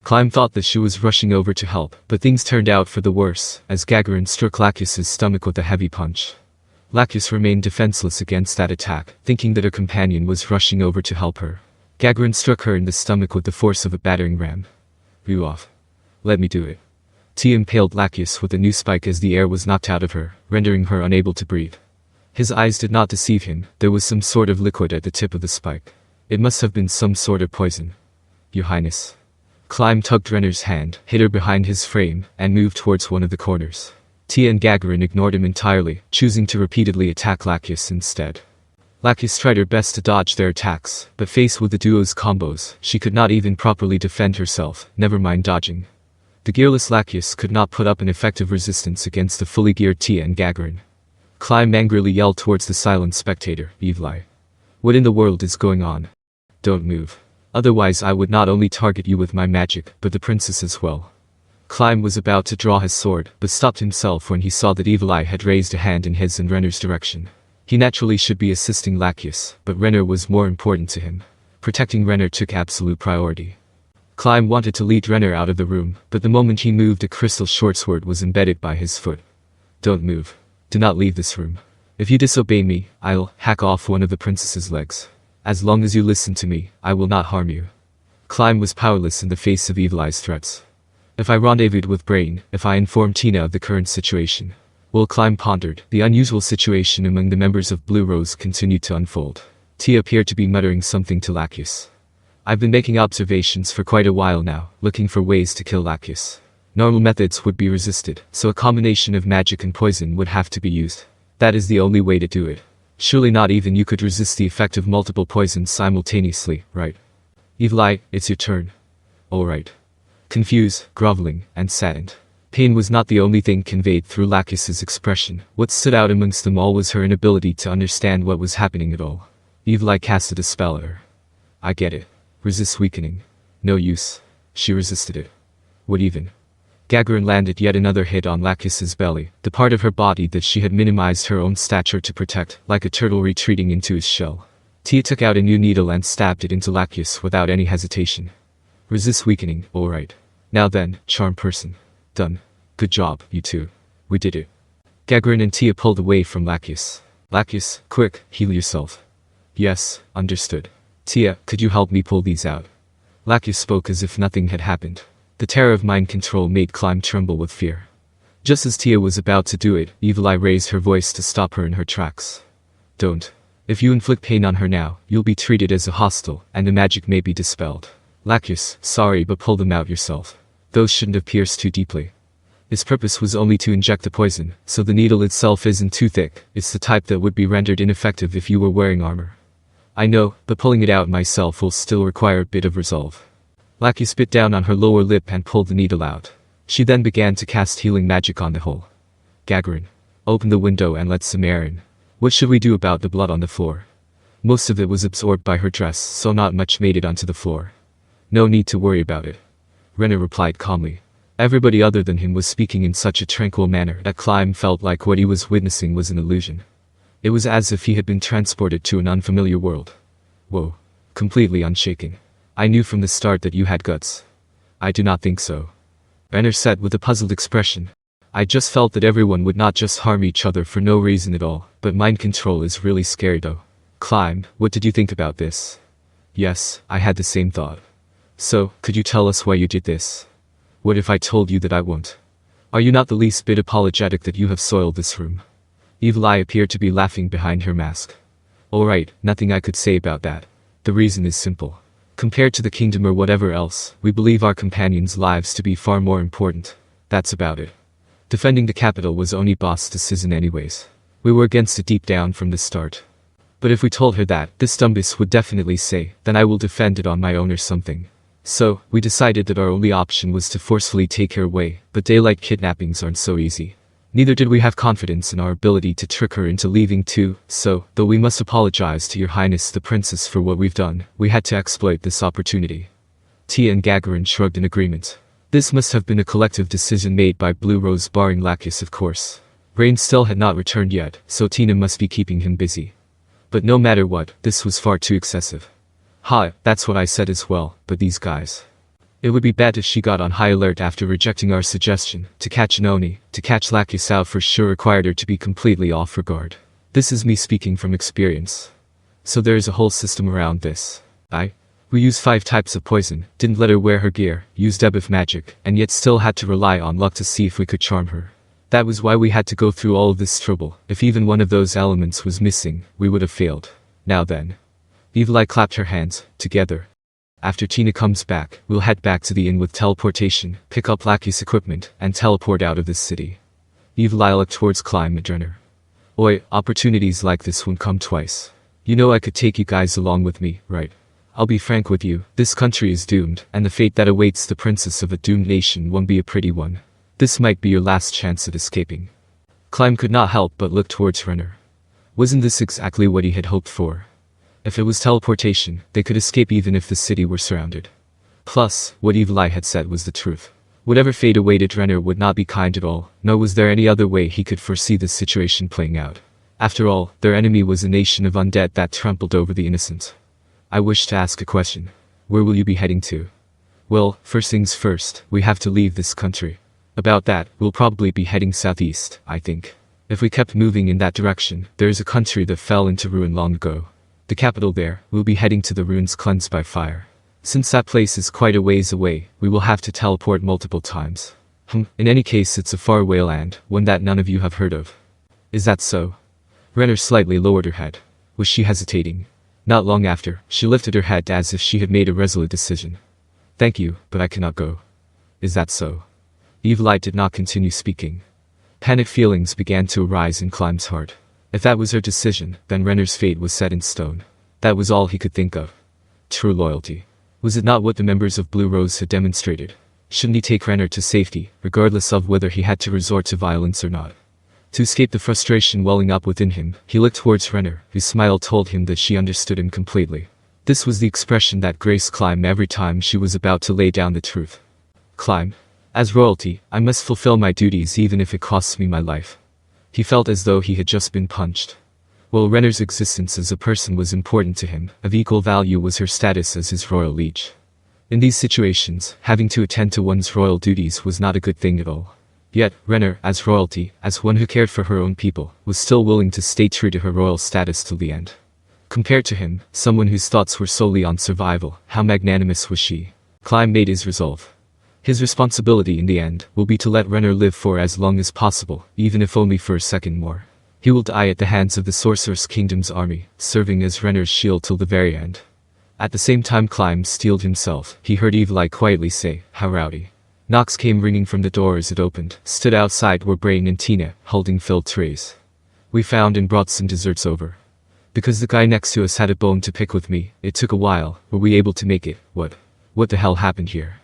Climb thought that she was rushing over to help, but things turned out for the worse, as Gagarin struck Lacus's stomach with a heavy punch. Lacus remained defenseless against that attack, thinking that her companion was rushing over to help her. Gagarin struck her in the stomach with the force of a battering ram. "You off. Let me do it." Tia impaled Lacus with a new spike as the air was knocked out of her, rendering her unable to breathe. His eyes did not deceive him, there was some sort of liquid at the tip of the spike. It must have been some sort of poison. "Your Highness." Climb tugged Renner's hand, hid her behind his frame, and moved towards one of the corners. Tia and Gagarin ignored him entirely, choosing to repeatedly attack Lacus instead. Lacus tried her best to dodge their attacks, but faced with the duo's combos, she could not even properly defend herself, never mind dodging. The gearless Lacus could not put up an effective resistance against the fully geared Tia and Gagarin. Climb angrily yelled towards the silent spectator, "Evileye. What in the world is going on? Don't move. Otherwise I would not only target you with my magic, but the princess as well." Climb was about to draw his sword, but stopped himself when he saw that Evileye had raised a hand in his and Renner's direction. He naturally should be assisting Lacus, but Renner was more important to him. Protecting Renner took absolute priority. Climb wanted to lead Renner out of the room, but the moment he moved a crystal short sword was embedded by his foot. "Don't move. Do not leave this room. If you disobey me, I'll hack off one of the princess's legs. As long as you listen to me, I will not harm you." Climb was powerless in the face of Evileye's threats. "If I rendezvoused with Brain, if I informed Tina of the current situation." While Climb pondered, the unusual situation among the members of Blue Rose continued to unfold. Tia appeared to be muttering something to Lacus. "I've been making observations for quite a while now, looking for ways to kill Lacus. Normal methods would be resisted, so a combination of magic and poison would have to be used. That is the only way to do it. Surely not even you could resist the effect of multiple poisons simultaneously, right? Evileye, it's your turn." "Alright." Confused, groveling, and saddened. Pain was not the only thing conveyed through Lacus's expression. What stood out amongst them all was her inability to understand what was happening at all. Evileye casted a spell at her. "I get it. Resist weakening. No use." She resisted it. "What even?" Gagarin landed yet another hit on Lacus's belly, the part of her body that she had minimized her own stature to protect, like a turtle retreating into his shell. Tia took out a new needle and stabbed it into Lacus without any hesitation. "Resist weakening, alright. Now then, charm person. Done. Good job, you two. We did it." Gagarin and Tia pulled away from Lacus. "Lacus, quick, heal yourself." "Yes, understood. Tia, could you help me pull these out?" Lacus spoke as if nothing had happened. The terror of mind control made Climb tremble with fear. Just as Tia was about to do it, Evileye raised her voice to stop her in her tracks. "Don't. If you inflict pain on her now, you'll be treated as a hostile, and the magic may be dispelled. Lacus, sorry but pull them out yourself. Those shouldn't have pierced too deeply." His purpose was only to inject the poison, so the needle itself isn't too thick. It's the type that would be rendered ineffective if you were wearing armor. "I know, but pulling it out myself will still require a bit of resolve." Lacus bit down on her lower lip and pulled the needle out. She then began to cast healing magic on the hole. "Gagarin, open the window and let some air in. What should we do about the blood on the floor?" Most of it was absorbed by her dress, so not much made it onto the floor. "No need to worry about it," Renner replied calmly. Everybody other than him was speaking in such a tranquil manner that Climb felt like what he was witnessing was an illusion. It was as if he had been transported to an unfamiliar world. "Whoa. Completely unshaken. I knew from the start that you had guts." "I do not think so," Renner said with a puzzled expression. "I just felt that everyone would not just harm each other for no reason at all, but mind control is really scary though." "Climb, what did you think about this?" "Yes, I had the same thought." "So, could you tell us why you did this?" "What if I told you that I won't? Are you not the least bit apologetic that you have soiled this room?" Evileye appeared to be laughing behind her mask. "Alright, nothing I could say about that. The reason is simple. Compared to the kingdom or whatever else, we believe our companions' lives to be far more important. That's about it. Defending the capital was only boss' decision anyways. We were against it deep down from the start. But if we told her that, this Dumbus would definitely say, then I will defend it on my own or something. So, we decided that our only option was to forcefully take her away, but daylight kidnappings aren't so easy. Neither did we have confidence in our ability to trick her into leaving too, so, though we must apologize to your highness the princess for what we've done, we had to exploit this opportunity." Tia and Gagarin shrugged in agreement. This must have been a collective decision made by Blue Rose barring Lacus of course. Rain still had not returned yet, so Tina must be keeping him busy. But no matter what, this was far too excessive. "Ha, that's what I said as well, but these guys." It would be bad if she got on high alert after rejecting our suggestion. To catch an Oni, to catch Lacus out for sure required her to be completely off her guard. This is me speaking from experience. So there is a whole system around this. We used 5 types of poison, didn't let her wear her gear, used debuff magic, and yet still had to rely on luck to see if we could charm her. That was why we had to go through all of this trouble. If even one of those elements was missing, we would have failed. Now then. Evileye clapped her hands, together. After Tina comes back, we'll head back to the inn with teleportation, pick up Lacus equipment, and teleport out of this city. Evileye looked towards Climb and Renner. Oi, opportunities like this won't come twice. You know I could take you guys along with me, right? I'll be frank with you, this country is doomed, and the fate that awaits the princess of a doomed nation won't be a pretty one. This might be your last chance at escaping. Climb could not help but look towards Renner. Wasn't this exactly what he had hoped for? If it was teleportation, they could escape even if the city were surrounded. Plus, what Evileye had said was the truth. Whatever fate awaited Renner would not be kind at all, nor was there any other way he could foresee this situation playing out. After all, their enemy was a nation of undead that trampled over the innocent. I wish to ask a question. Where will you be heading to? Well, first things first, we have to leave this country. About that, we'll probably be heading southeast, I think. If we kept moving in that direction, there is a country that fell into ruin long ago. The capital there, we'll be heading to the ruins cleansed by fire. Since that place is quite a ways away, we will have to teleport multiple times. In any case it's a faraway land, one that none of you have heard of. Is that so? Renner slightly lowered her head. Was she hesitating? Not long after, she lifted her head as if she had made a resolute decision. Thank you, but I cannot go. Is that so? Evileye did not continue speaking. Panic feelings began to arise in Climb's heart. If that was her decision, then Renner's fate was set in stone. That was all he could think of. True loyalty. Was it not what the members of Blue Rose had demonstrated? Shouldn't he take Renner to safety, regardless of whether he had to resort to violence or not? To escape the frustration welling up within him, he looked towards Renner, whose smile told him that she understood him completely. This was the expression that graced Climb every time she was about to lay down the truth. Climb. As royalty, I must fulfill my duties even if it costs me my life. He felt as though he had just been punched. While Renner's existence as a person was important to him, of equal value was her status as his royal liege. In these situations, having to attend to one's royal duties was not a good thing at all. Yet, Renner, as royalty, as one who cared for her own people, was still willing to stay true to her royal status till the end. Compared to him, someone whose thoughts were solely on survival, how magnanimous was she? Climb made his resolve. His responsibility in the end will be to let Renner live for as long as possible, even if only for a second more. He will die at the hands of the Sorceress Kingdom's army, serving as Renner's shield till the very end. At the same time Climb steeled himself, he heard Evileye quietly say, "How rowdy." Knocks came ringing from the door as it opened. Stood outside were Brain and Tina, holding filled trays. We found and brought some desserts over. Because the guy next to us had a bone to pick with me, it took a while. Were we able to make it? What the hell happened here?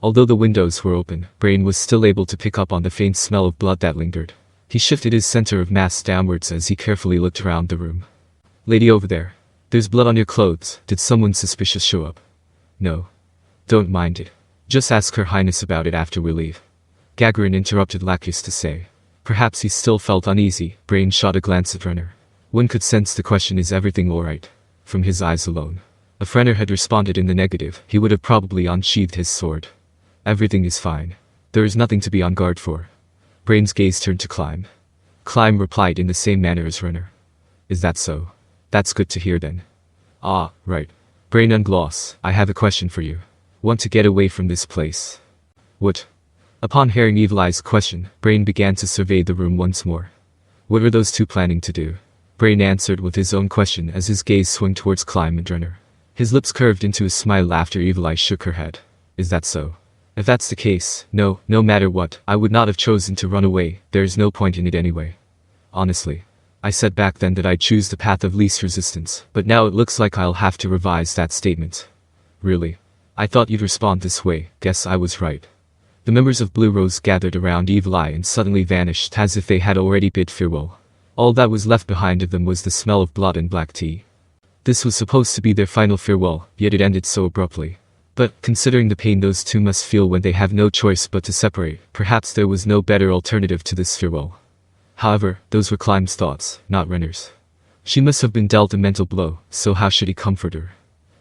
Although the windows were open, Brain was still able to pick up on the faint smell of blood that lingered. He shifted his center of mass downwards as he carefully looked around the room. "Lady over there. There's blood on your clothes. Did someone suspicious show up?" "No. Don't mind it. Just ask Her Highness about it after we leave." Gagarin interrupted Lacus to say. Perhaps he still felt uneasy. Brain shot a glance at Renner. One could sense the question, is everything alright? From his eyes alone. If Renner had responded in the negative, he would have probably unsheathed his sword. Everything is fine. There is nothing to be on guard for. Brain's gaze turned to Climb. Climb replied in the same manner as Renner. Is that so? That's good to hear then. Ah, right. Brain and Gloss, I have a question for you. Want to get away from this place? What? Upon hearing Evileye's question, Brain began to survey the room once more. What were those two planning to do? Brain answered with his own question as his gaze swung towards Climb and Renner. His lips curved into a smile after Evileye shook her head. Is that so? If that's the case, no matter what, I would not have chosen to run away. There is no point in it anyway. Honestly. I said back then that I'd choose the path of least resistance, but now it looks like I'll have to revise that statement. Really? I thought you'd respond this way. Guess I was right. The members of Blue Rose gathered around Evileye and suddenly vanished as if they had already bid farewell. All that was left behind of them was the smell of blood and black tea. This was supposed to be their final farewell, yet it ended so abruptly. But, considering the pain those two must feel when they have no choice but to separate, perhaps there was no better alternative to this farewell. However, those were Climb's thoughts, not Renner's. She must have been dealt a mental blow, so how should he comfort her?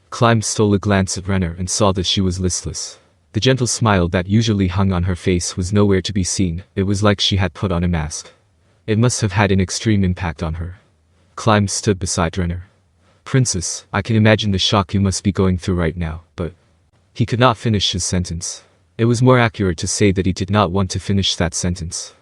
Climb stole a glance at Renner and saw that she was listless. The gentle smile that usually hung on her face was nowhere to be seen. It was like she had put on a mask. It must have had an extreme impact on her. Clem stood beside Renner. Princess, I can imagine the shock you must be going through right now, but... He could not finish his sentence. It was more accurate to say that he did not want to finish that sentence.